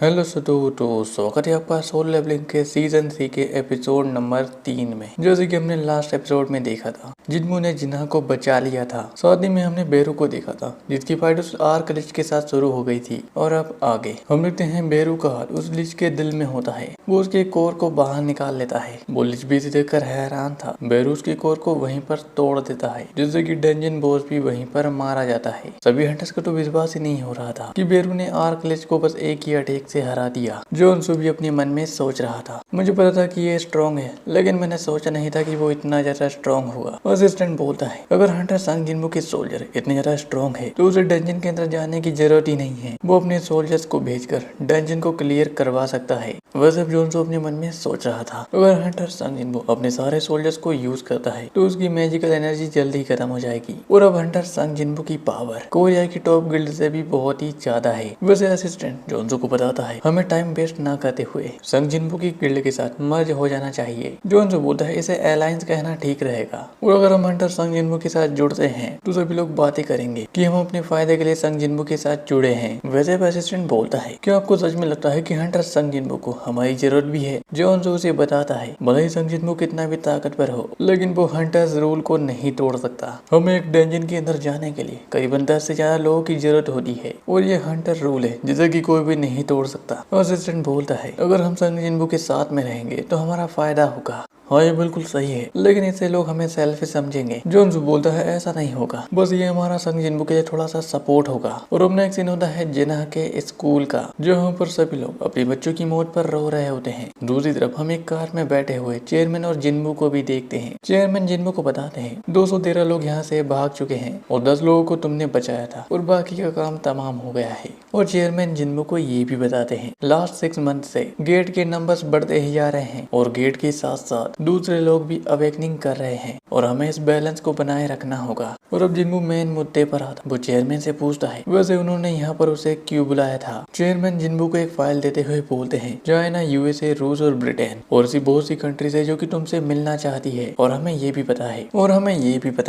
Hello तो स्वागत है आपका सोल लेवलिंग के सीजन 3 के एपिसोड नंबर 3 में। जैसे कि हमने लास्ट एपिसोड में देखा था, जिन्मू ने जिन्हा को बचा लिया था। साथ ही में हमने बेरू को देखा था, जिसकी फाइट उस आर्क लिच के साथ शुरू हो गई थी। और अब आगे हम देखते हैं बेरू का हाथ उस लिच के दिल में होता है। वो उसके कोर को बाहर निकाल लेता है। वो लिच भी इसे देखकर हैरान था। बेरू उसके कोर को वहीं पर तोड़ देता है, जिससे कि डंजन बॉस भी वहीं पर मारा जाता है। सभी हंटर्स को तो विश्वास ही नहीं हो रहा था कि बेरू ने आर्क लिच को बस एक ही अटैक से हरा दिया। जोनसू भी अपने मन में सोच रहा था, मुझे पता था कि ये स्ट्रॉन्ग है, लेकिन मैंने सोचा नहीं था कि वो इतना ज्यादा स्ट्रॉन्ग होगा। असिस्टेंट बोलता है, अगर हंटर संग जिन्मू के सोल्जर इतने ज्यादा स्ट्रॉन्ग है तो उसे डंजन के अंदर जाने की जरूरत ही नहीं है। वो अपने सोल्जर्स को भेजकर डंजन को क्लियर करवा सकता है। वैसे जोनसू अपने मन में सोच रहा था, अगर हंटर संग जिन्मू अपने सारे सोल्जर्स को यूज करता है तो उसकी मैजिकल एनर्जी जल्दी खत्म हो जाएगी। और अब हंटर संग जिन्मू की पावर कोरिया की टॉप गिल्ड से भी बहुत ही ज्यादा है। वैसे असिस्टेंट जोनसू को बताता है, हमें टाइम वेस्ट ना करते हुए संग जिन्मू की गिल्ड के साथ मर्ज हो जाना चाहिए। जोनसू बोलता है, इसे अलायंस कहना ठीक रहेगा। और अगर हम हंटर संग जिन्मू के साथ जुड़ते हैं तो सभी लोग बातें करेंगे कि हम अपने फायदे के लिए संग जिन्मू के साथ जुड़े हैं। वैसे असिस्टेंट बोलता है, क्या आपको सच में लगता है कि हंटर संग जिन्मू को हमारी जरूरत भी है? जोनसू उसे बताता है, भले ही संग जिन्मू कितना भी ताकतवर हो, लेकिन वो हंटर्स रूल को नहीं तोड़ सकता। हमें एक डंजन के अंदर जाने के लिए करीबन 10 से ज्यादा लोगों की जरूरत होती है, और ये हंटर रूल है जिसे कि कोई भी नहीं तोड़ सकता। असिस्टेंट बोलता है, अगर हम संग जिन्मू के साथ में रहेंगे तो हमारा फायदा होगा। हाँ, ये बिल्कुल सही है, लेकिन इससे लोग हमें सेल्फिश समझेंगे। जोनसू बोलता है, ऐसा नहीं होगा, बस ये हमारा संग जिन्मू के लिए थोड़ा सा सपोर्ट होगा। और अब नेक्स्ट सीन होता है जिन्हा के स्कूल का, जहाँ पर सभी लोग अपने बच्चों की मौत पर रो रहे होते हैं। दूसरी तरफ हम एक कार में बैठे हुए चेयरमैन और जिन्मू को भी देखते हैं। चेयरमैन जिन्मू को बताते हैं, 213 लोग यहाँ से भाग चुके हैं और 10 लोगों को तुमने बचाया था और बाकी का काम तमाम हो गया है। और चेयरमैन जिन्मू को ये भी बताते हैं, लास्ट 6 मंथ से गेट के नंबर्स बढ़ते ही जा रहे हैं और गेट के साथ साथ दूसरे लोग भी अवेकनिंग कर रहे हैं और हमें इस बैलेंस को बनाए रखना होगा। और अब जिन्मू मेन मुद्दे पर आता, वो चेयरमैन से पूछता है, वैसे उन्होंने यहाँ पर उसे क्यों बुलाया था? चेयरमैन जिन्मू को एक फाइल देते हुए बोलते हैं, चाइना, यूएसए, रूस और ब्रिटेन और ऐसी बहुत सी कंट्रीज है जो कि तुमसे मिलना चाहती है। और हमें ये भी पता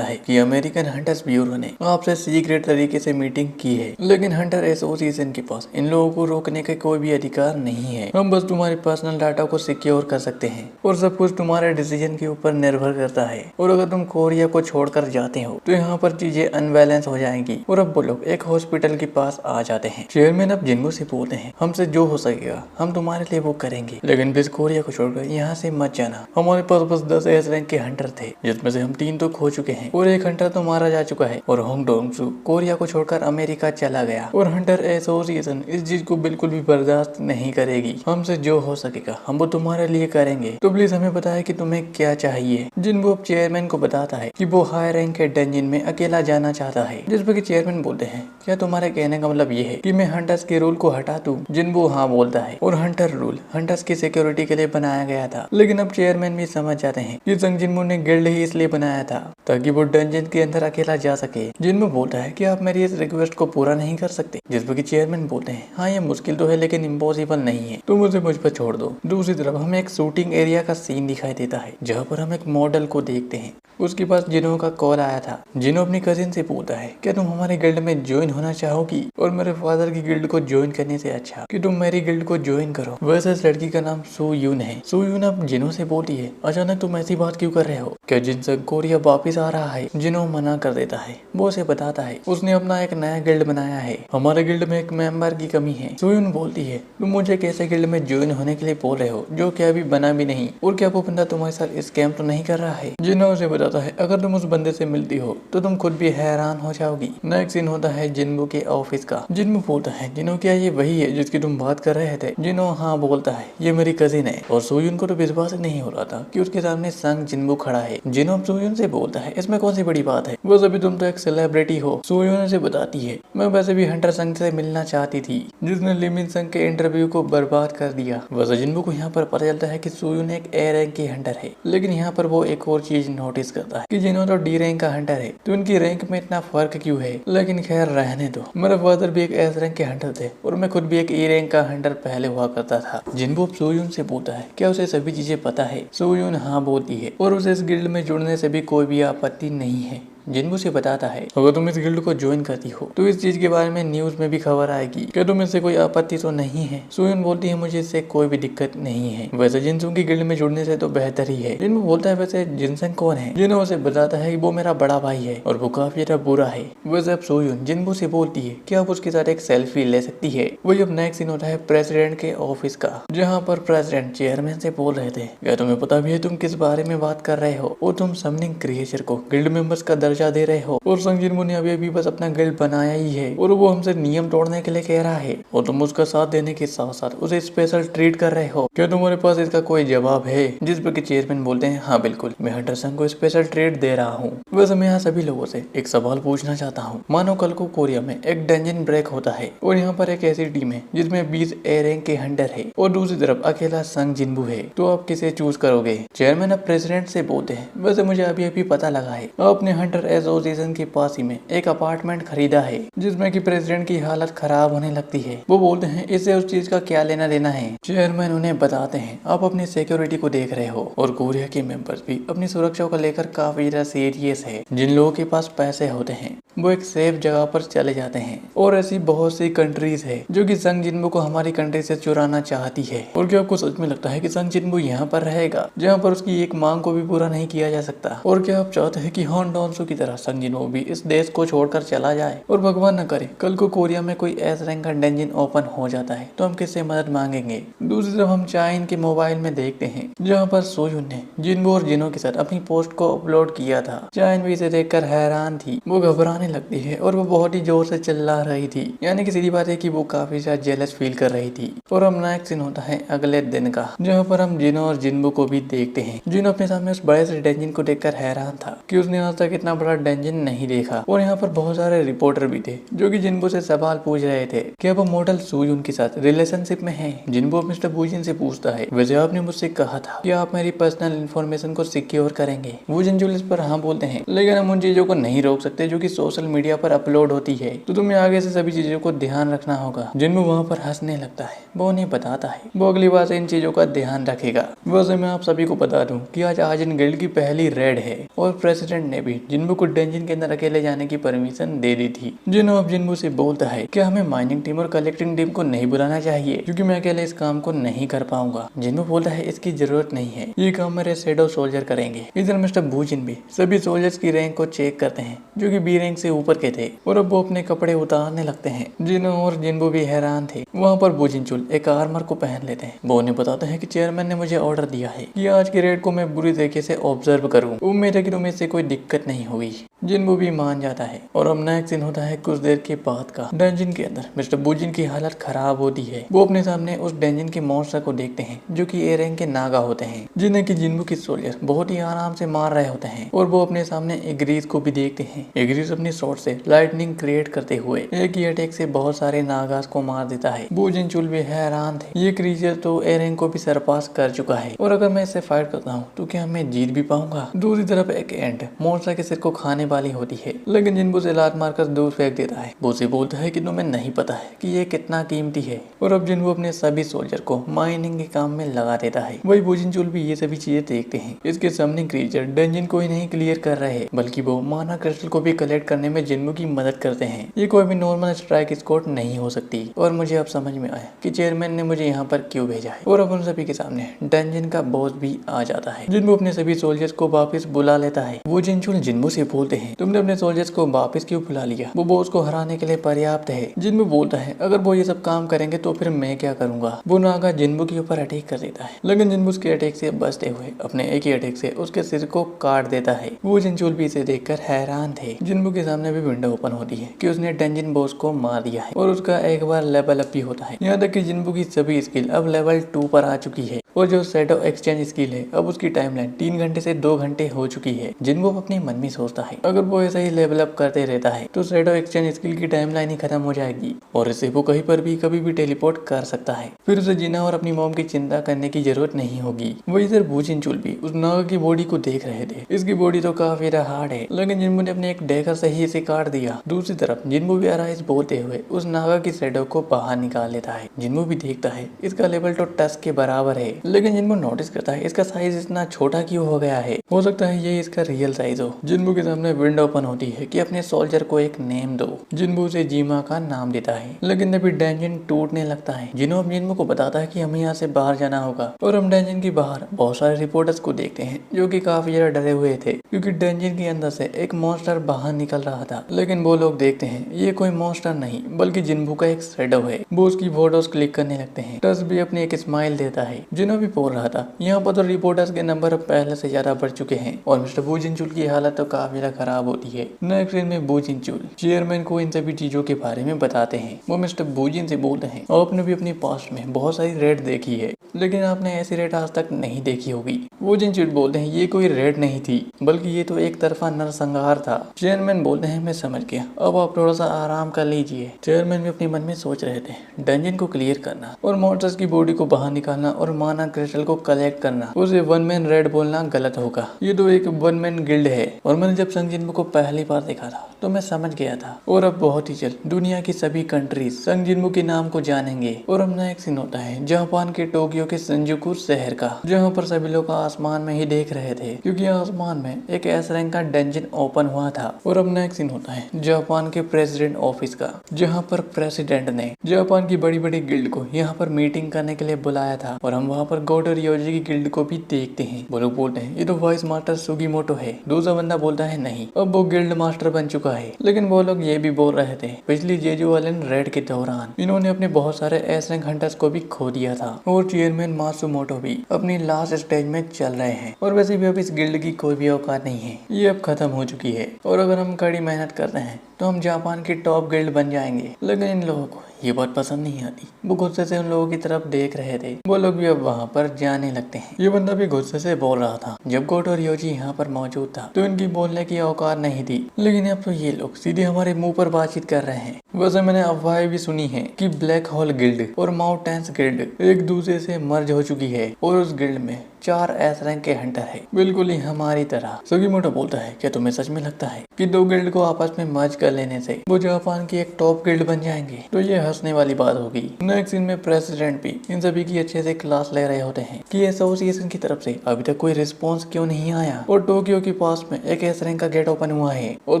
है कि अमेरिकन हंटर्स ब्यूरो ने आपसे सीक्रेट तरीके से मीटिंग की है, लेकिन हंटर एसोसिएशन के पास इन लोगों को रोकने का कोई भी अधिकार नहीं है। हम बस तुम्हारे पर्सनल डाटा को सिक्योर कर सकते हैं और सब कुछ तुम्हारे डिसीजन के ऊपर निर्भर करता है। और अगर तुम कोरिया को छोड़कर जाते हो तो यहाँ पर चीजें अनबैलेंस हो जाएंगी। और अब वो लोग एक हॉस्पिटल के पास आ जाते हैं। चेयरमैन अब जिन्मू से बोलते हैं, हमसे जो हो सकेगा हम तुम्हारे लिए वो करेंगे, लेकिन प्लीज कोरिया को छोड़कर यहाँ से मत जाना। हमारे पास बस 10 एस रैंक के हंटर थे, जिसमें से हम 3 तो खो चुके हैं और एक हंटर तो मारा जा चुका है। और होंग डोंगसू कोरिया को छोड़कर अमेरिका चला गया और हंटर एसोसिएशन इस चीज को बिल्कुल भी बर्दाश्त नहीं करेगी। हमसे जो हो सकेगा हम वो तुम्हारे लिए करेंगे, तो प्लीज हमें बताएं कि तुम्हें क्या चाहिए। जिन्मू अब चेयरमैन को बताता है कि वो हाई रैंक के डंजन में अकेला जाना चाहता है, जिस पर चेयरमैन बोलते हैं, क्या तुम्हारे कहने का मतलब ये है कि मैं हंटर्स के रूल को हटा दूं? जिन्मू हाँ बोलता है, और हंटर रूल हंटर्स की सिक्योरिटी के लिए बनाया गया था। लेकिन अब चेयरमैन भी समझ जाते हैं कि संग जिन्मू ने गिल्ड ही इसलिए बनाया था ताकि वो डंजन के अंदर अकेला जा सके। जिन्मू बोलता है कि आप मेरी इस रिक्वेस्ट को पूरा नहीं कर सकते, जिस पर चेयरमैन बोलते हैं, हाँ ये मुश्किल तो है लेकिन इम्पॉसिबल नहीं है, तो मुझे मुझ पर छोड़ दो। दूसरी तरफ हमें एक शूटिंग एरिया का सीन दिखाई देता है, जहाँ पर हम एक मॉडल को देखते हैं। उसके पास जिनो का कॉल आया था। जिनो अपनी कजिन से पूछता है, क्या तुम हमारे गिल्ड में ज्वाइन होना चाहोगी? और मेरे फादर की गिल्ड को ज्वाइन करने से अच्छा कि तुम मेरी गिल्ड को ज्वाइन करो। वैसे इस लड़की का नाम सू यून है। सू यून अब जिनो से बोलती है, अचानक तुम ऐसी बात क्यों कर रहे हो? क्या जिनसंग कोरिया वापिस आ रहा है? जिनो मना कर देता है। वो उसे बताता है, उसने अपना एक नया गिल्ड बनाया है, हमारे गिल्ड में एक मेंबर की कमी है। सू यून बोलती है, तुम मुझे कैसे गिल्ड में ज्वाइन होने के लिए बोल रहे हो जो कि अभी बना भी नहीं? और क्या वो बंदा तुम्हारे साथ स्कैम तो नहीं कर रहा है? जिनो उसे बताता है, अगर तुम उस बंदे से मिलती हो तो तुम खुद भी हैरान हो जाओगी। नेक्स्ट सीन होता है जिन्मू के ऑफिस का। जिन्मू बोलता है, जिनो क्या ये वही है जिसकी तुम बात कर रहे थे? जिनो हाँ बोलता है, ये मेरी कजिन है। और सूयुन को तो विश्वास नहीं हो रहा था कि उसके सामने संग जिन्मू खड़ा है। जिनो सूयुन से बोलता है, इसमें कौन सी बड़ी बात है, बस अभी तुम तो एक सेलिब्रिटी हो। सूयुन से बताती है, मैं वैसे भी हंटर संग से मिलना चाहती थी जिसने लिमिन संग के इंटरव्यू को बर्बाद कर दिया। वैसे जिन्मू को यहाँ पर पता चलता है कि सूयुन एक ए रैंक की हंटर है, लेकिन यहाँ पर वो एक और चीज नोटिस करता है कि जिनो तो डी रैंक का हंटर है, तो इनकी रैंक में इतना फर्क क्यों है? लेकिन खैर रहने दो, मेरे फादर भी एक एस रैंक के हंटर थे और मैं खुद भी एक ई रैंक का हंटर पहले हुआ करता था। जिन्मू सूयुन से पूछता है, क्या उसे सभी चीजें पता है? सूयुन हाँ बोलती है और उसे इस गिल्ड में जुड़ने से भी कोई भी आपत्ति नहीं है। जिन्बू से बताता है अगर तुम इस गिल्ड को ज्वाइन करती हो तो इस चीज के बारे में न्यूज में भी खबर आएगी। क्या तुम्हें इससे कोई आपत्ति तो नहीं है? सोयन बोलती है मुझे इससे कोई भी दिक्कत नहीं है, वैसे जिनसंग की गिल्ड में जुड़ने से तो बेहतर ही है। जिन्बू बोलता है वैसे जिनसंग कौन है? जिन्हो उसे बताता है कि वो मेरा बड़ा भाई है और वो काफी ज्यादा बुरा है। वैसे अब सोयन जिन्बू से बोलती है कि आप उसके साथ एक सेल्फी ले सकती है। वही अब नेक्स्ट सीन होता है प्रेसिडेंट के ऑफिस का, जहाँ पर प्रेसिडेंट चेयरमैन से बोल रहे थे क्या तुम्हें पता भी है तुम किस बारे में बात कर रहे हो और तुम समनिंग क्रिएचर को गिल्ड मेंबर्स का दर्जा दे रहे हो और संग जिन्बू ने अभी बस अपना गिल्ड बनाया ही है और वो हमसे नियम तोड़ने के लिए कह रहा है और तुम उसका साथ देने के साथ साथ उसे स्पेशल ट्रीट कर रहे हो। क्या तुम्हारे पास इसका कोई जवाब है? जिस पर चेयरमैन बोलते हैं हाँ बिल्कुल, मैं हंटर संग को स्पेशल ट्रीट दे रहा हूँ। वैसे मैं यहाँ सभी लोगों से एक सवाल पूछना चाहता हूँ। मानो कल को कोरिया में एक डंजन ब्रेक होता है और यहाँ पर एक ऐसी टीम है जिसमें 20 ए रैंक के हंटर है और दूसरी तरफ अकेला संग जिन्बू है, तो आप किसे चूज करोगे? चेयरमैन अब प्रेसिडेंट से बोलते हैं वैसे मुझे अभी पता लगा है आपने हंटर एसोसिएशन के पास ही में एक अपार्टमेंट खरीदा है जिसमें कि प्रेसिडेंट की हालत खराब होने लगती है। वो बोलते हैं इससे उस चीज का क्या लेना देना है? चेयरमैन उन्हें बताते हैं आप अपनी सिक्योरिटी को देख रहे हो और कोरिया के मेंबर्स भी अपनी सुरक्षा को लेकर काफी ज्यादा सीरियस है। जिन लोगों के पास पैसे होते हैं वो एक सेफ जगह पर चले जाते हैं और ऐसी बहुत सी कंट्रीज है जो कि संग जिन्बू को हमारी कंट्री से चुराना चाहती है। और क्या आपको सच में लगता है कि संग जिन्बू यहाँ पर रहेगा जहाँ पर उसकी एक मांग को भी पूरा नहीं किया जा सकता? और क्या आप चाहते हैं कि हॉन डॉन्सू की तरह संग जिन्बू भी इस देश को छोड़कर चला जाए? और भगवान न करे कल को कोरिया में कोई एस रैंक का डंजन ओपन हो जाता है तो हम किससे मदद मांगेंगे? दूसरी तरफ हम चाइन के मोबाइल में देखते हैं जहाँ पर सोयुन ने जिन्बू और जिनो के साथ अपनी पोस्ट को अपलोड किया था। चाइन भी इसे देखकर हैरान थी, वो घबराने लगती है और वो बहुत ही जोर से चिल्ला रही थी, यानी कि सीधी बात है कि वो काफी ज्यादा जेलस फील कर रही थी। और अब नेक्स्ट सीन होता है अगले दिन का, जहाँ पर हम जिनो और जिन्बू को भी देखते हैं। जिनो अपने सामने उस बड़े से डंजन को देखकर हैरान था कि उसने आज तक इतना बड़ा डंजन नहीं देखा। और यहाँ पर बहुत सारे रिपोर्टर भी थे जो कि जिन्बू से सवाल पूछ रहे थे कि अब मॉडल सोयुन के साथ रिलेशनशिप में है। जिन्बू मिस्टर बूजिन से पूछता है वैसे आपने मुझसे कहा था कि आप मेरी पर्सनल इन्फॉर्मेशन को सिक्योर करेंगे। बूजिन जो इस पर हाँ बोलते हैं लेकिन हम उन चीजों को नहीं रोक सकते जो कि सोशल मीडिया पर अपलोड होती है, तो तुम्हें आगे से सभी चीजों को ध्यान रखना होगा। जिन्बू वहाँ पर हंसने लगता है, वो उन्हें बताता है वो अगली बार से इन चीजों का ध्यान रखेगा। वैसे मैं आप सभी को बता दूं कि आज आर्यन गिल्ड की पहली रेड है और प्रेसिडेंट ने भी जिन्बू को डंजन के अंदर अकेले जाने की परमिशन दे दी थी। जिन्हो अब जिन्बू से बोलता है कि हमें माइनिंग टीम और कलेक्टिंग टीम को नहीं बुलाना चाहिए क्योंकि मैं अकेले इस काम को नहीं कर पाऊंगा। जिन्बू बोलता है इसकी जरूरत नहीं है, ये काम मेरे शैडो सोल्जर करेंगे। इधर मिस्टर बूजिन भी सभी सोल्जर्स की रैंक को चेक करते हैं जो कि बी रैंक से ऊपर के थे और अब वो अपने कपड़े उतारने लगते हैं। जिन्हो और जिन्बू भी हैरान थे। वहाँ पर बूजिन चुल एक आर्मर को पहन लेते हैं। वो उन्हें बताते हैं कि चेयरमैन ने मुझे ऑर्डर दिया है कि आज की रेड को मैं बुरी तरीके से ऑब्जर्व करूं। उम्मीद है कि तुम्हें इससे कोई दिक्कत नहीं होगी। जिन्बू भी मान जाता है और अब नेक्स्ट सीन होता है कुछ देर के बाद का। डंजन के अंदर मिस्टर बूजिन की हालत खराब होती है। वो अपने सामने उस डंजन के मॉन्स्टर को देखते हैं जो कि ए रैंक के नागा होते हैं जिन्हें कि जिन्बू की सोल्जर बहुत ही आराम से मार रहे होते हैं। और वो अपने सामने एग्रीज को भी देखते हैं। एग्रीज अपनी शॉट से लाइटनिंग क्रिएट करते हुए एक ही अटैक से बहुत सारे नागास को मार देता है। बूजिन चुल भी हैरान थे, ये क्रीचर तो ए रैंक को भी सरपास कर चुका है और अगर मैं इससे फाइट करता हूँ तो क्या मैं जीत भी पाऊंगा? दूसरी तरफ एक एंट मॉन्स्टर के सिर को खाने वाली होती है लेकिन जिन्बू से लात मारकर दूर फेंक देता है। वो उसे बोलता है कि तुम्हें नहीं पता है कि ये कितना कीमती है। और अब जिन्बू अपने सभी सोल्जर को माइनिंग के काम में लगा देता है। वही बूजिन चुल भी ये सभी चीजें देखते हैं। इसके सामने क्रीचर डंजन को ही नहीं क्लियर कर रहे बल्कि वो माना क्रिस्टल को भी कलेक्ट करने में जिन्बू की मदद करते हैं। ये कोई भी नॉर्मल स्ट्राइक स्क्वाड नहीं हो सकती और मुझे अब समझ में आया कि चेयरमैन ने मुझे यहाँ पर क्यों भेजा है। और अब उन सभी के सामने डंजन का बॉस भी आ जाता है। जिन्बू अपने सभी सोल्जर्स को वापस बुला लेता है। वो जिनचुल जिन्बू से बोलते हैं तुमने अपने सोल्जर्स को वापस क्यों बुला लिया? वो बॉस को हराने के लिए पर्याप्त है। जिन्बू बोलता है अगर वो ये सब काम करेंगे तो फिर मैं क्या करूंगा? वो नागा जिन्बू के ऊपर अटैक कर देता है लेकिन जिन्बू उसके अटैक से बचते हुए अपने एक ही अटैक से उसके सिर को काट देता है। वो जिनचुल भी इसे देखकर हैरान थे। जिन्बू के सामने भी विंडो ओपन होती है कि उसने डंजन बॉस को मार दिया है और उसका एक बार लेवल अप भी होता है। यहाँ तक कि जिन्बू की सभी स्किल अब लेवल 2 पर आ चुकी है और जो शैडो एक्सचेंज स्किल है अब उसकी टाइमलाइन 3 घंटे से 2 घंटे हो चुकी है। जिन्बू अपने मन में सोचता है अगर वो ऐसा ही लेवल अप करते रहता है तो शैडो एक्सचेंज स्किल की टाइमलाइन ही खत्म हो जाएगी और इससे वो कहीं पर भी कभी भी टेलीपोर्ट कर सकता है। फिर उसे जीना और अपनी मॉम की चिंता करने की जरूरत नहीं होगी। वो इधर बूजिनचुल भी उस नागा की बॉडी को देख रहे थे। इसकी बॉडी तो काफी हार्ड है लेकिन जिन्बू ने अपने एक डेकर से ही इसे काट दिया। दूसरी तरफ जिन्बू भी अराइज बोलते हुए उस नागा की शैडो को बाहर निकाल लेता है। जिन्बू भी देखता है इसका लेवल तो टस के बराबर है लेकिन जिन्बू नोटिस करता है इसका साइज इतना छोटा क्यों हो गया है। हो सकता है ये इसका रियल साइज हो। जिन्बू के सामने विंडो ओपन होती है कि अपने सोल्जर को एक नेम दो। जिन्बू उसे जीमा का नाम देता है, लेकिन तभी डेंजिन टूटने लगता है। जिन्हो अब जिन्बू को बताता है कि हमें यहाँ से बाहर जाना होगा और हम डेंजिन की बाहर बहुत सारे रिपोर्टर्स को देखते हैं जो कि काफी ज्यादा डरे हुए थे क्योंकि डेंजिन के अंदर से एक मॉन्स्टर बाहर निकल रहा था। लेकिन वो लोग देखते हैं ये कोई मॉन्स्टर नहीं बल्कि जिन्बू का एक शैडो है। वो उसकी फोटोज क्लिक करने लगते हैं। टस भी अपनी एक स्माइल देता है। जिन्हो भी बोल रहा था यहाँ पर तो रिपोर्टर्स के नंबर पहले से ज्यादा बढ़ चुके हैं और मिस्टर बू जिनचुल की हालत तो काफी ज्यादा खराब होती है। नेक्स्ट सीन में बू जिनचुल चेयरमैन को इन सभी चीजों के बारे में बताते हैं। वो मिस्टर बूजिन से बोलते हैं आपने भी अपनी पास्ट में बहुत सारी रेड देखी है लेकिन आपने ऐसी रेड आज तक नहीं देखी होगी। वो जिनचुल बोलते हैं ये कोई रेड नहीं थी बल्कि ये तो एक तरफा नरसंहार था। चेयरमैन बोलते हैं मैं समझ गया, अब आप थोड़ा सा आराम कर लीजिए। चेयरमैन भी अपने मन में सोच रहे थे डंजन को क्लियर करना और मॉन्स्टर्स की बॉडी को बाहर निकालना और माना क्रिस्टल को कलेक्ट करना, उसे वन मैन रेड बोलना गलत होगा। ये तो एक वन मैन गिल्ड है और मैंने जब संग जिन्बू को पहली बार देखा था तो मैं समझ गया था। और अब बहुत ही जल्द दुनिया की सभी कंट्रीज संग जिन्बू के नाम को जानेंगे। और अब नया एक सीन होता है जापान के टोक्यो के शिंजुकु शहर का, जहाँ पर सभी लोग आसमान में ही देख रहे थे क्योंकि आसमान में एक एस रैंक का डंजन ओपन हुआ था। और अब नेक्स्ट सीन होता है जापान के प्रेसिडेंट ऑफिस का, जहाँ पर प्रेसिडेंट ने जापान की बड़ी बड़ी गिल्ड को यहाँ पर मीटिंग करने के लिए बुलाया था। और हम वहाँ पर गोटो रियोजी की गिल्ड को भी देखते हैं। वो लोग बोलते हैं ये तो वाइस मास्टर सुगीमोटो है। दूसरा बंदा बोलता है नहीं अब वो गिल्ड मास्टर बन चुका है। लेकिन वो लोग ये भी बोल रहे थे पिछली जेजू वालन रेड के दौरान इन्होंने अपने बहुत सारे एस रैंक हंटर्स को भी खो दिया था। और चेयरमैन मात्सुमोटो भी अपनी लास्ट स्टेज में चल रहे हैं। और वैसे भी अब इस गिल्ड की कोई भी औकात नहीं है, ये अब खत्म हो चुकी है। और अगर हम कड़ी मेहनत करते हैं तो हम जापान की टॉप गिल्ड बन जाएंगे। लेकिन इन लोगों को ये बात पसंद नहीं आती। वो गुस्से से उन लोगों की तरफ देख रहे थे। वो लोग भी अब वहाँ पर जाने लगते हैं। ये बंदा भी गुस्से से बोल रहा था जब गोटो रियोजी यहाँ पर मौजूद था तो इनकी बोलने की औकात नहीं थी। लेकिन अब तो ये लोग सीधे हमारे मुंह पर बातचीत कर रहे हैं। वैसे मैंने अफवाहें भी सुनी है कि ब्लैक होल गिल्ड और माउंटेन्स गिल्ड एक दूसरे से मर्ज हो चुकी है और उस गिल्ड में 4 एस रैंक के हंटर है, बिल्कुल ही हमारी तरह। सुगीमोटो बोलता है क्या तुम्हें सच में लगता है कि 2 गिल्ड को आपस में मर्ज कर लेने से वो जापान की एक टॉप गिल्ड बन जाएंगे? तो ये हंसने वाली बात होगी। नेक्स्ट सीन में प्रेसिडेंट भी इन सभी की अच्छे से क्लास ले रहे होते हैं कि एसोसिएशन की तरफ से अभी तक कोई रिस्पॉन्स क्यों नहीं आया और टोक्यो के पास में एक एस रैंक का गेट ओपन हुआ है और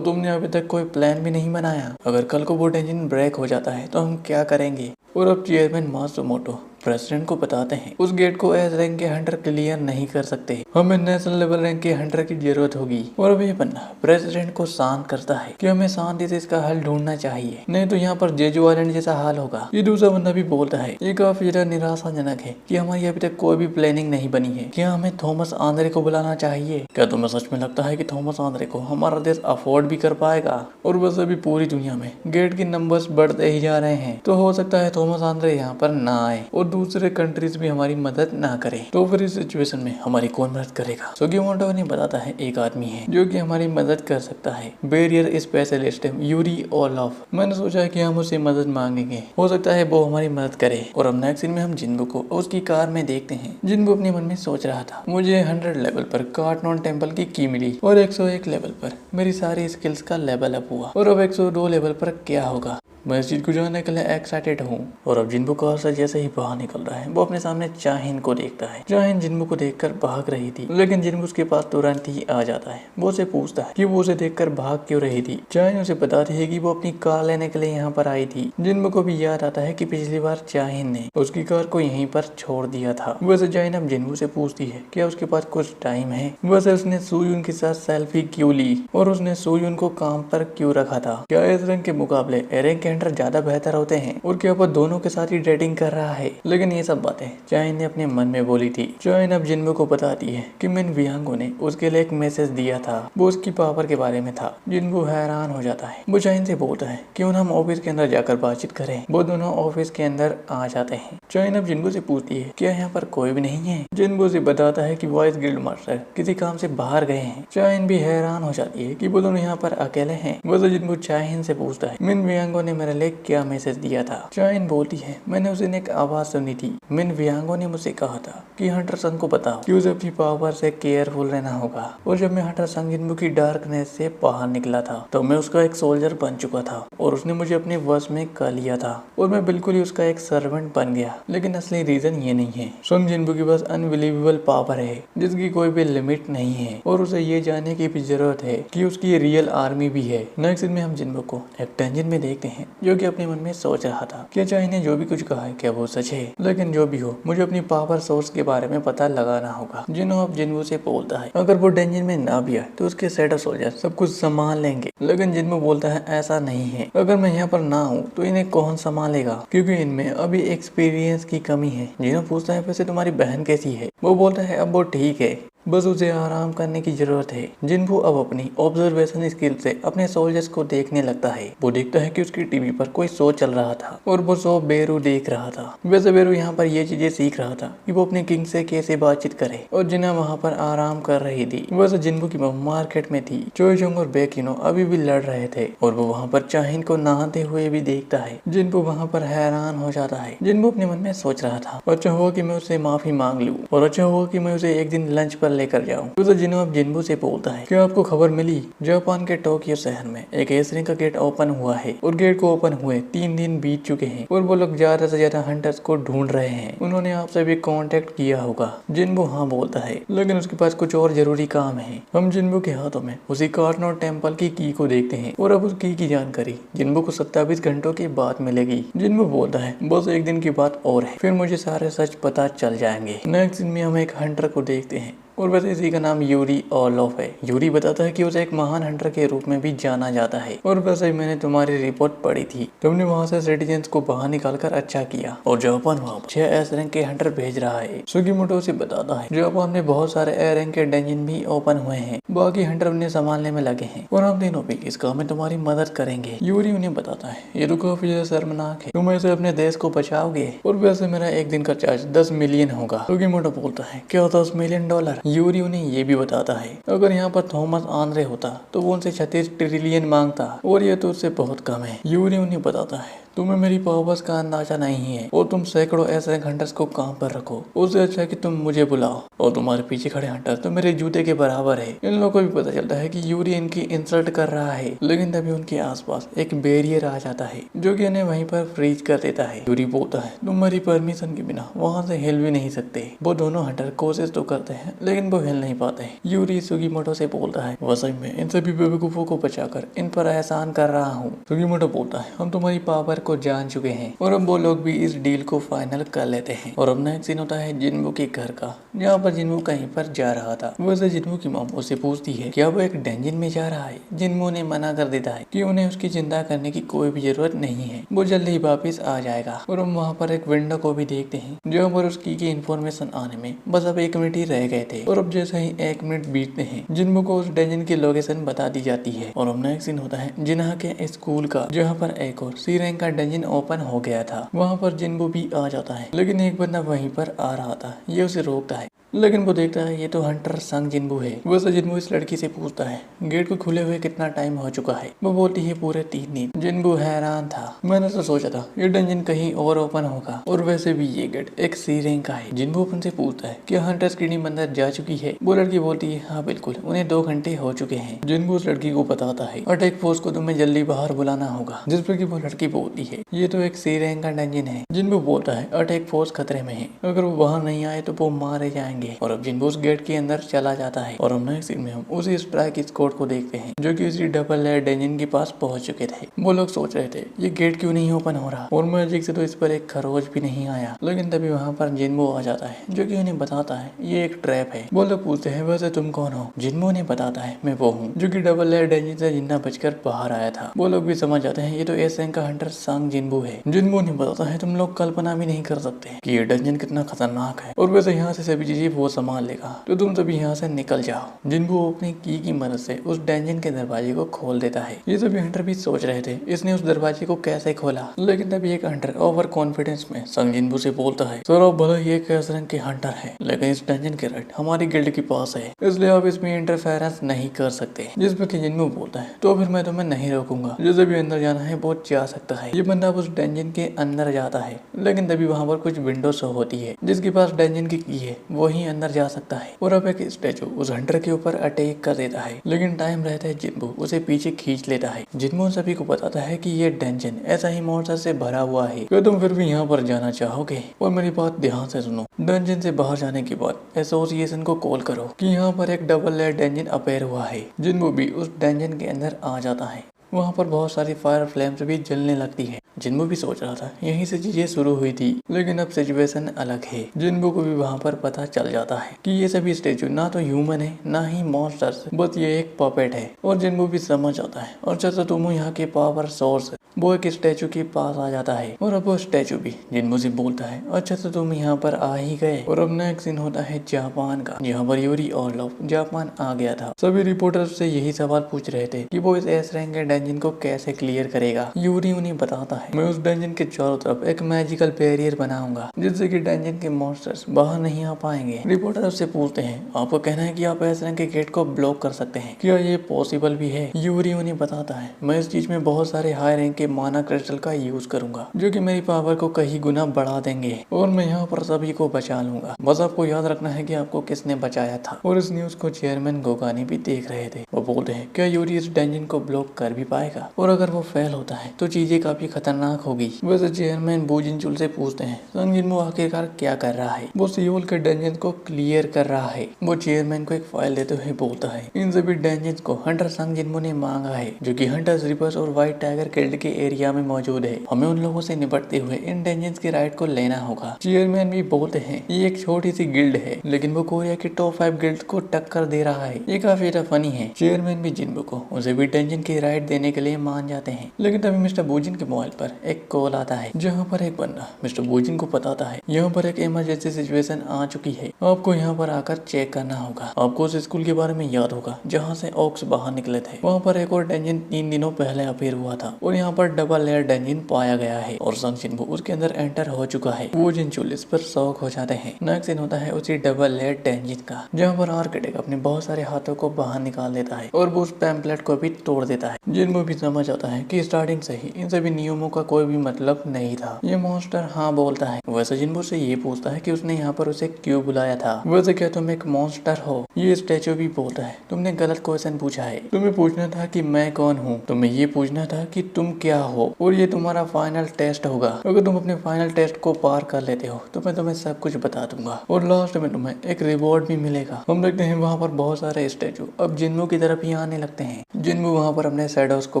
तुमने अभी तक कोई प्लान भी नहीं बनाया। अगर कल को वो डेंजन ब्रेक हो जाता है तो हम क्या करेंगे? और अब चेयरमैन मात्सुमोटो प्रेसिडेंट को बताते हैं उस गेट को एस रैंक के हंटर क्लियर नहीं कर सकते, हमें नेशनल लेवल रैंक के हंटर की जरूरत होगी। और अब ये बंदा प्रेसिडेंट को शांत करता है कि हमें शांति से इसका हल ढूंढना चाहिए, नहीं तो यहाँ पर जेजू आइलैंड जैसा हाल होगा। ये दूसरा बंदा भी बोलता है ये काफी ज्यादा निराशाजनक है कि हमारी अभी तक कोई भी प्लानिंग नहीं बनी है। क्या हमें थॉमस आंद्रे को बुलाना चाहिए? क्या तुम्हें सच में लगता है कि थॉमस आंद्रे को हमारा देश अफोर्ड भी कर पाएगा? और वैसे भी पूरी दुनिया में गेट के नंबर्स बढ़ते ही जा रहे हैं तो हो सकता है थॉमस आंद्रे यहाँ पर ना आए और दूसरे कंट्रीज भी हमारी मदद ना करे। तो फिर इस सिचुएशन में हमारी कौन मदद करेगा? सुगीमोटो ने बताता है एक आदमी है जो कि हमारी मदद कर सकता है, बैरियर स्पेशलिस्ट यूरी ओलॉफ। मैंने सोचा है कि हम उससे मदद मांगेंगे, हो सकता है वो हमारी मदद करे। और अब नेक्स्ट सीन में हम जिन्बू को उसकी कार में देखते हैं। जिन्बू अपने मन में सोच रहा था मुझे 100 लेवल पर कार्टनॉन टेम्पल की की मिली और 101 लेवल पर मेरी सारी स्किल्स का लेवल अप हुआ और अब 102 लेवल पर क्या होगा? मैं इस चीज को जानने के लिए एक्साइटेड हूँ। और अब जिन्बू कार से जैसे ही बाहर निकल रहा है वो अपने सामने चाहिन को देखता है। चाहिन जिन्बू को देखकर भाग रही थी लेकिन जिन्बू उसके पास तुरंत ही आ जाता है। वो उसे पूछता है कि वो उसे देखकर भाग क्यों रही थी। चाहिन उसे बताती है कि वो अपनी कार लेने के लिए यहाँ पर आई थी। जिन्बू को भी याद आता है कि पिछली बार चाहिन ने उसकी कार को यहीं पर छोड़ दिया था। वैसे चाहिन अब जिन्बू से पूछती है क्या उसके पास कुछ टाइम है। वैसे उसने सुयुन के साथ सेल्फी क्यों ली और उसने सुयुन को काम पर क्यों रखा था? क्या एस रैंक के मुकाबले ए रैंक के हंटर ज्यादा बेहतर होते हैं और क्या वो दोनों के साथ ही डेटिंग कर रहा है? लेकिन ये सब बातें चाहिन ने अपने मन में बोली थी। चाहिन अब जिन्बू को बताती है कि मिन वियांगो ने उसके लिए एक मैसेज दिया था, वो उसकी पावर के बारे में था। जिन्बू हैरान हो जाता है। वो चाहिन से बोलता है क्यों ना हम ऑफिस के अंदर जाकर बातचीत करें। वो दोनों ऑफिस के अंदर आ जाते हैं। चाहिन अब जिन्बू से पूछती है क्या यहाँ पर कोई भी नहीं है। जिन्बू से बताता है कि वॉइस गिल्ड मास्टर किसी काम से बाहर गए हैं। चाहिन भी हैरान हो जाती है कि वो दोनों यहाँ पर अकेले हैं। वो जिन्बू चाहिन से पूछता है मिन वियांगो ने मेरे लिए क्या मैसेज दिया था। चाइन बोलती है, मैंने उस दिन एक आवाज सुनी थी। मिन वियांगो ने मुझे कहा था कि हंटर संग को बताओ कि उसे अपनी पावर से केयरफुल रहना होगा। और जब मैं हंटर संग जिन्बू की डार्कनेस से बाहर निकला था तो मैं उसका एक सोल्जर बन चुका था और उसने मुझे अपने वश में कर लिया था और मैं बिल्कुल ही उसका एक सर्वेंट बन गया। लेकिन असली रीजन ये नहीं है। संग जिन्बू के पास अनबिलीवेबल पावर है जिसकी कोई भी लिमिट नहीं है और उसे ये जानने की भी जरूरत है कि उसकी रियल आर्मी भी है। नेक्स्ट सीन में हम जिन्बू को एक डंजन में देखते हैं जो कि अपने मन में सोच रहा था कि चाइन ने जो भी कुछ कहा है क्या वो सच है। लेकिन जो भी हो मुझे अपनी पावर सोर्स के बारे में पता लगाना होगा। जिन्हो अब जिन्बू से बोलता है अगर वो डंजन में ना भी आए तो उसके सेट ऑफ सोल्जर सब कुछ संभाल लेंगे। लेकिन जिन्बू बोलता है ऐसा नहीं है, अगर मैं यहाँ पर ना हूँ तो इन्हें कौन संभालेगा क्योंकि इनमें अभी एक्सपीरियंस की कमी है। जिन्हो पूछता है वैसे तुम्हारी बहन कैसी है। वो बोलता है अब वो ठीक है, बस उसे आराम करने की जरूरत है। जिन्बू अब अपनी ऑब्जर्वेशन स्किल से अपने सोल्जर्स को देखने लगता है। वो देखता है कि उसकी टीवी पर कोई शो चल रहा था और वो शो बेरू देख रहा था। वैसे बेरू यहाँ पर ये चीजें सीख रहा था कि वो अपने किंग से कैसे बातचीत करे और जिन्हा वहाँ पर आराम कर रही थी। वैसे जिन्बू की मम मार्केट में थी। चोईचोंग और बेकिनो अभी भी लड़ रहे थे और वो वहाँ पर चाहिन को नहाते हुए भी देखता है। जिन्बू वहाँ पर हैरान हो जाता है। जिन्बू अपने मन में सोच रहा था अच्छा हुआ कि मैं उससे माफी मांग लूं और अच्छा हुआ कि मैं उसे एक दिन लंच पर लेकर जाऊं। तो जिन्हो अब जिन्बू से बोलता है क्या आपको खबर मिली जापान के टोक्यो शहर में एक एसरिंग का गेट ओपन हुआ है और गेट को ओपन हुए 3 दिन बीत चुके हैं और वो लोग ज्यादा से ज्यादा हंटर्स को ढूंढ रहे हैं। उन्होंने आपसे भी कांटेक्ट किया होगा। जिन्बू हाँ बोलता है लेकिन उसके पास कुछ और जरूरी काम है। हम जिन्बू के हाथों में उसी कार्नोर टेम्पल की को देखते हैं और अब उस की जानकारी जिन्बू को 27 घंटों के बाद मिलेगी। जिन्बू बोलता है बस एक दिन की बात और है फिर मुझे सारे सच पता चल जाएंगे। नेक्स्ट दिन में हम एक हंटर को देखते हैं और वैसे इसी का नाम यूरी ऑलोफ है। यूरी बताता है कि उसे एक महान हंटर के रूप में भी जाना जाता है और वैसे ही मैंने तुम्हारी रिपोर्ट पढ़ी थी। तुमने वहाँ से सिटीजन्स को बाहर निकालकर अच्छा किया और जापान वहाँ 6 एस रैंक के हंटर भेज रहा है। सुगीमोटो से बताता है जापान में बहुत सारे ए रैंक के डंजन भी ओपन हुए हैं, बाकी हंटर उन्हें संभालने में लगे हैं और हम तीनों भी इस काम में तुम्हारी मदद करेंगे। यूरी उन्हें बताता है ये तो काफी ज्यादा शर्मनाक है, तुम ऐसे अपने देश को बचाओगे और वैसे मेरा एक दिन का चार्ज 10 मिलियन होगा। सुगीमोटो बोलता है क्या $10 मिलियन। यूरी उन्हें ये भी बताता है अगर यहाँ पर थॉमस आंद्रे होता तो वो उनसे 36 ट्रिलियन मांगता और ये तो उससे बहुत कम है। यूरी उन्हें बताता है तुम्हें मेरी पावर्स का अंदाजा नहीं है और तुम सैकड़ों ऐसे हंटर्स को काम पर रखो, उससे अच्छा है कि तुम मुझे बुलाओ और तुम्हारे पीछे खड़े हंटर तो मेरे जूते के बराबर है। इन लोगों को भी पता चलता है कि यूरी इनकी इंसल्ट कर रहा है लेकिन तभी उनके आसपास एक बैरियर आ जाता है जो कि इन्हें वहीं पर फ्रीज कर देता है। यूरी बोलता है तुम मेरी परमिशन के बिना वहाँ से हिल भी नहीं सकते। वो दोनों हंटर कोशिश तो करते हैं लेकिन वो हिल नहीं पाते। यूरी सुगीमोटो से बोलता है वैसे मैं इन सभी बेवकूफों को बचाकर इन पर एहसान कर रहा हूँ। सुगीमोटो बोलता है हम तुम्हारी पावर को जान चुके हैं और अब वो लोग भी इस डील को फाइनल कर लेते हैं। और अब नेक्स्ट सीन होता है जिन्बू के घर का जहाँ पर जिन्बू कहीं पर जा रहा था। वैसे जिन्बू की मॉम उससे पूछती है क्या वो एक डंजन में जा रहा है। जिन्बू ने मना कर देता है कि उन्हें उसकी चिंता करने की कोई भी जरूरत नहीं है, वो जल्दी ही वापिस आ जाएगा। और हम वहाँ पर एक विंडो को भी देखते हैं जहाँ पर उसकी इन्फॉर्मेशन आने में बस अब 1 मिनट ही रह गए थे और अब जैसे ही 1 मिनट बीतते हैं जिन्बू को उस डंजन की लोकेशन बता दी जाती है। और अब नेक्स्ट सीन होता है जिन्हा के स्कूल का जहाँ पर एक और सी रैंक का डंजन ओपन हो गया था। वहाँ पर जिन्बू भी आ जाता है लेकिन एक बंदा वहीं पर आ रहा था, ये उसे रोकता है लेकिन वो देखता है ये तो हंटर संग जिन्बू है। वैसे जिन्बू इस लड़की से पूछता है गेट को खुले हुए कितना टाइम हो चुका है। वो बोलती है पूरे 3 दिन। जिन्बू हैरान था, मैंने तो सोचा था ये डंजन कहीं और ओपन होगा और वैसे भी ये गेट एक सी रैंक का है। जिन्बू अपन से पूछता है क्या हंटर्स की टीम अंदर जा चुकी है। वो लड़की बोलती है हाँ बिल्कुल, उन्हें 2 घंटे हो चुके हैं। जिन्बू उस लड़की को बताता है अटैक फोर्स को तुम्हें जल्दी बाहर बुलाना होगा, जिस पर की वो लड़की बोलती है ये तो एक सी रैंक का डंजन है। जिन्बू बोलता है अटैक फोर्स खतरे में है, अगर वो बाहर नहीं आए तो वो मारे जाएंगे। और अब जिन्बू गेट के अंदर चला जाता है और हम नेक्स्ट सीन में हम उसी स्ट्राइक स्क्वाड को देखते हैं जो कि उसी डबल लेयर डंजन के पास पहुंच चुके थे। वो लोग सोच रहे थे ये गेट क्यों नहीं ओपन हो रहा और मैजिक से तो इस पर एक खरोच भी नहीं आया। लेकिन तभी वहां पर जिन्बू आ जाता है जो कि उन्हें बताता है ये एक ट्रैप है। वो लोग पूछते हैं वैसे तुम कौन हो। जिन्बू ने बताता है मैं वो हूँ जो कि डबल लेयर डंजन से जिंदा बचकर बाहर आया था। वो लोग भी समझ जाते हैं ये तो एस रैंक का हंटर सांग जिनबू है। जिनबू ने बताता है तुम लोग कल्पना भी नहीं कर सकते कि ये डंजन कितना खतरनाक है और वैसे यहाँ से सभी चीजें वो संभाल लेगा, तो तुम सभी यहाँ से निकल जाओ। जिनबू अपनी की मदद से उस डंजन के दरवाजे को खोल देता है। ये सभी हंटर भी सोच रहे थे इसने उस दरवाजे को कैसे खोला, लेकिन तभी एक हंटर ओवर कॉन्फिडेंस में सांग जिनबू से बोलता है सर आप भले ही एक रंग के हंटर है, लेकिन इस डंजन के राइट हमारी गिल्ड के पास है, इसलिए आप इसमें इंटरफेरेंस नहीं कर सकते। जिस पे कि जिनबू बोलता है तो फिर मैं तुम्हें नहीं रोकूंगा, जैसे भी अंदर जाना है वो जा सकता है। ये बंदा उस डंजन के अंदर जाता है, लेकिन तभी वहाँ पर कुछ विंडो शो होती है। जिसके पास डंजन की है वही अंदर जा सकता है और अब एक स्टैचू उस हंटर के ऊपर अटैक कर देता है, लेकिन टाइम रहता है जिनबू उसे पीछे खींच लेता है। जिनबू सभी को बताता है कि ये डंजन ऐसा ही मॉन्स्टर से भरा हुआ है, क्या तुम फिर भी यहाँ पर जाना चाहोगे? और मेरी बात ध्यान से सुनो, डंजन से बाहर जाने के बाद एसोसिएशन को कॉल करो कि यहाँ पर एक डबल लेयर डंजन अपेयर हुआ है। जिनबू भी उस डंजन के अंदर आ जाता है। वहाँ पर बहुत सारी फायर फ्लेम्स भी जलने लगती है। जिनबू भी सोच रहा था यहीं से चीजें शुरू हुई थी, लेकिन अब सिचुएशन अलग है। जिनबू को भी वहाँ पर पता चल जाता है कि ये सभी स्टेचू ना तो ह्यूमन है ना ही मॉन्स्टर्स, बस ये एक पपेट है। और जिनबू भी समझ आता है और चाचा तुम यहाँ के पावर सोर्स, वो एक स्टैचू के पास आ जाता है और अब वो स्टैचू भी जिनबू से बोलता है अच्छा तो तुम यहाँ पर आ ही गए। और अब नेक्स्ट सीन होता है जापान का, जहाँ पर यूरी ऑर्लोफ जापान आ गया था। सभी रिपोर्टर्स से यही सवाल पूछ रहे थे कि वो इस एस रैंक के डंजन को कैसे क्लियर करेगा। यूरी उन्हें बताता है मैं उस डंजन के चारों तरफ एक मैजिकल बैरियर बनाऊंगा, जिससे कि डंजन के मॉन्स्टर्स बाहर नहीं आ पाएंगे। रिपोर्टर उससे पूछते हैं आपको कहना है कि आप एस रैंक के गेट को ब्लॉक कर सकते हैं, क्या ये पॉसिबल भी है? यूरी उन्हें बताता है मैं इस चीज में बहुत सारे हाई रैंक के माना क्रिस्टल का यूज करूंगा, जो कि मेरी पावर को कई गुना बढ़ा देंगे और मैं यहाँ पर सभी को बचा लूंगा। बस आपको याद रखना है कि आपको किसने बचाया था। और इस न्यूज को चेयरमैन गोगानी भी देख रहे थे। वो बोलते हैं क्या यूरी इस डंजन को ब्लॉक कर भी पाएगा, और अगर वो फेल होता है तो चीजें काफी खतरनाक होगी। वैसे चेयरमैन बूजिनचुल से पूछते हैं सांग जिनबू आखिरकार क्या कर रहा है? वो सियोल के डंजन को क्लियर कर रहा है। वो चेयरमैन को एक फाइल देते हुए बोलता है इन सभी डंजन को हंटर सांग जिनबू ने मांगा है, जो कि हंटर्स रिपर्स और व्हाइट टाइगर गिल्ड के एरिया में मौजूद है। हमें उन लोगों से निपटते हुए इन डंजन्स की राइट को लेना होगा। चेयरमैन भी बोलते हैं ये एक छोटी सी गिल्ड है, लेकिन वो कोरिया की टॉप 5 गिल्ड को टक्कर दे रहा है। ये काफी फनी है। चेयरमैन भी जिनबू को उसे भी डंजन की राइट देने के लिए मान जाते हैं, लेकिन तभी मिस्टर बूजिन के मोबाइल पर एक कॉल आता है, जहाँ पर एक बंदा मिस्टर बूजिन को बताता है यहाँ पर एक इमरजेंसी सिचुएशन आ चुकी है, आपको यहाँ पर आकर चेक करना होगा। आपको उस स्कूल के बारे में याद होगा जहाँ से ऑक्स बाहर निकले थे, वहाँ पर एक और डंजन 3 दिनों पहले अपेयर हुआ था और यहाँ पर डबल लेयर डंजन पाया गया है और सांग जिनबू उसके अंदर एंटर हो चुका है। वो जिनचुल इस पर शॉक हो जाते हैं। नेक्स्ट सीन होता है उसी डबल लेयर डंजन का, जहाँ पर आर्किटेक्ट अपने बहुत सारे हाथों को बाहर निकाल देता है और वो उस पैम्पलेट को भी तोड़ देता है। जिनबू भी समझ आता है कि स्टार्टिंग से ही इन सभी नियमों का कोई भी मतलब नहीं था। ये मॉन्स्टर हाँ बोलता है। वैसे जिनबू से ये पूछता है कि उसने यहाँ पर उसे क्यों बुलाया था। वैसे क्या तुम एक मॉन्स्टर हो? ये स्टैचू भी बोलता है तुमने गलत क्वेश्चन पूछा है, तुम्हें पूछना था कि मैं कौन हूँ, तुम्हें ये पूछना था कि तुम क्या हो, और ये तुम्हारा फाइनल टेस्ट होगा। अगर तुम अपने फाइनल टेस्ट को पार कर लेते हो तो मैं तुम्हें सब कुछ बता दूंगा और लास्ट में तुम्हें एक रिवॉर्ड भी मिलेगा। हम देखते हैं वहाँ पर बहुत सारे स्टैचू अब जिनबू की तरफ ही आने लगते हैं। जिनबू वहाँ पर अपने शैडोज को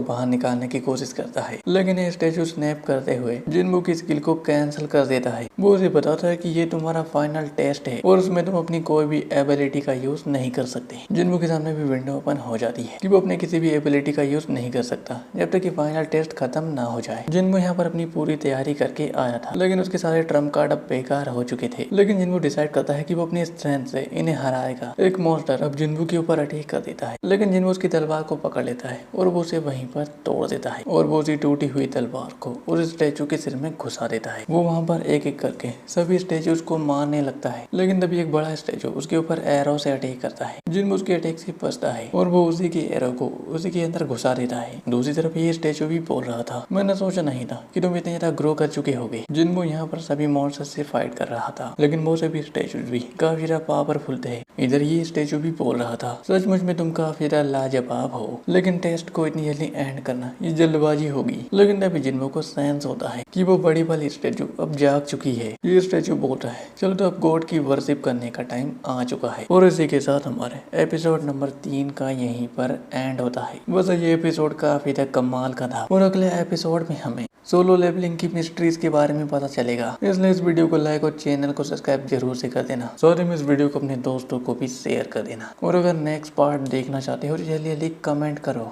बाहर निकालने की कोशिश करता है, लेकिन ये स्टैचू स्नैप करते हुए जिनबू की स्किल को कैंसिल कर देता है। वो उसे बताता है कि ये तुम्हारा फाइनल टेस्ट है और उसमें तुम अपनी कोई भी एबिलिटी का यूज नहीं कर सकते। जिनबू के सामने भी विंडो ओपन हो जाती है कि वो अपने किसी भी एबिलिटी का यूज नहीं कर सकता जब तक कि फाइनल टेस्ट खत्म ना हो जाए। जिनबू यहाँ पर अपनी पूरी तैयारी करके आया था, लेकिन उसके सारे ट्रम्प कार्ड अब बेकार हो चुके थे। लेकिन जिनबू डिसाइड करता है कि वो अपनी स्ट्रेंथ से इन्हें हराएगा। एक मॉन्स्टर अब जिनबू के ऊपर अटैक कर देता है, लेकिन जिनबू उसकी तलवार को पकड़ लेता है और वो उसे वहीं पर तोड़ देता है और वो उसी टूटी हुई तलवार को उस स्टैचू के सिर में घुसा देता है। वो वहाँ पर एक एक करके सभी स्टैचूज को मारने लगता है, लेकिन तभी एक बड़ा स्टैचू उसके ऊपर एरो से अटैक करता है। जिनबू उसके अटैक से बचता है और वो उसी के एरो को उसी के अंदर घुसा देता है। दूसरी तरफ ये स्टैचू भी बोल रहा था मैंने सोचा नहीं था कि तुम इतने ज्यादा ग्रो कर चुके होगे। जिनबू यहाँ पर सभी मॉन्स्टर्स से फाइट कर रहा था, लेकिन वो सभी स्टैचूज भी काफी ज्यादा पावरफुल थे। इधर ये स्टैचू भी बोल रहा था सचमुच में तुम काफी ज्यादा लाजवाब हो, लेकिन टेस्ट को इतनी जल्दी एंड करना ये जल्दबाजी होगी। लेकिन तभी जिनबू को सेंस होता है कि वो बड़ी वाली स्टैचू अब जाग चुकी है। ये स्टैचू बोलता है चलो तो अब गॉड की वर्शिप करने का टाइम आ चुका है। और इसी के साथ हमारे एपिसोड नंबर 3 का यहीं पर एंड होता है। वैसे ये एपिसोड काफी तक कमाल का था और अगले एपिसोड में हमें सोलो लेवलिंग की मिस्ट्रीज के बारे में पता चलेगा। इसलिए इस वीडियो को लाइक और चैनल को सब्सक्राइब जरूर से कर देना। साथ में इस वीडियो को अपने दोस्तों को भी शेयर कर देना और अगर नेक्स्ट पार्ट देखना चाहते हो तो जल्दी जल्दी कमेंट करो।